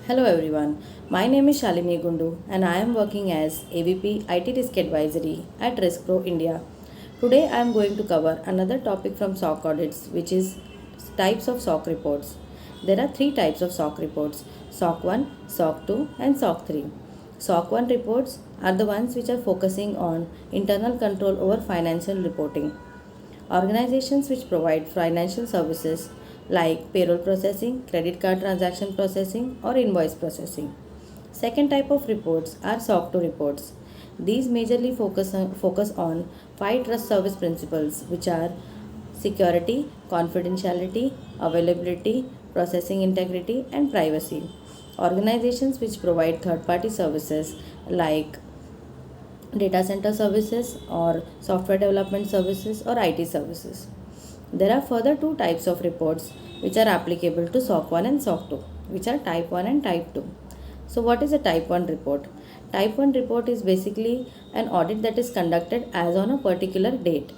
Hello everyone, my name is Shalini Gundu and I am working as AVP IT Risk Advisory at RiskPro India. Today I am going to cover another topic from SOC audits, which is types of SOC reports. There are three types of SOC reports: SOC 1, SOC 2 and SOC 3. SOC 1 reports are the ones which are focusing on internal control over financial reporting. Organizations which provide financial services like payroll processing, credit card transaction processing, or invoice processing. Second type of reports are SOC 2 reports. These majorly focus on five trust service principles, which are security, confidentiality, availability, processing integrity, and privacy. Organizations which provide third party services like data center services or software development services or IT services. There are further two types of reports which are applicable to SOC 1 and SOC 2, which are Type 1 and Type 2. So, what is a Type 1 report? Type 1 report is basically an audit that is conducted as on a particular date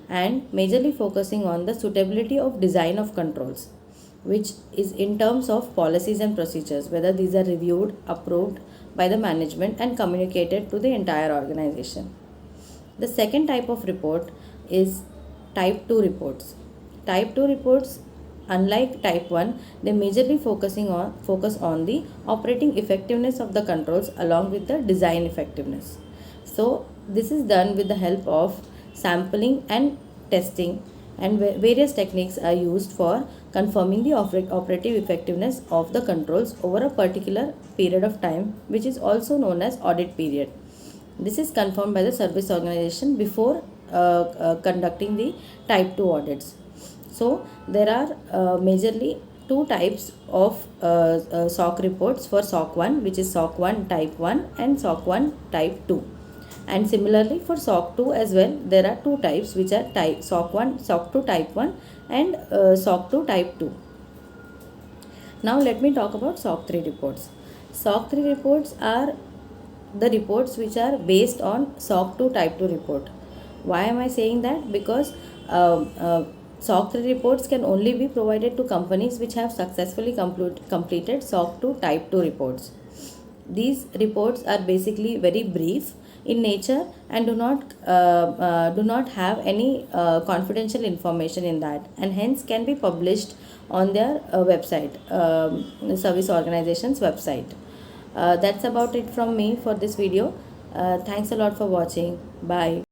and majorly focusing on the suitability of design of controls, which is in terms of policies and procedures, whether these are reviewed, approved by the management and communicated to the entire organization. The second type of report is Type 2 reports. Type 2 reports, unlike Type 1, they majorly focus on the operating effectiveness of the controls along with the design effectiveness. So this is done with the help of sampling and testing, and various techniques are used for confirming the operative effectiveness of the controls over a particular period of time, which is also known as audit period. This is confirmed by the service organization before conducting the Type 2 audits. So there are majorly two types of SOC reports for SOC 1, which is SOC 1 Type 1 and SOC 1 Type 2. And similarly for SOC 2 as well, there are two types, which are SOC 1, SOC 2 Type 1 and SOC 2 Type 2. Now let me talk about SOC 3 reports. SOC 3 reports are the reports which are based on SOC 2 Type 2 report. Why am I saying that? Because SOC 3 reports can only be provided to companies which have successfully completed SOC 2 Type 2 reports. These reports are basically very brief in nature and do not have any confidential information in that, and hence can be published on their website, service organization's website. That's about it from me for this video. Thanks a lot for watching. Bye.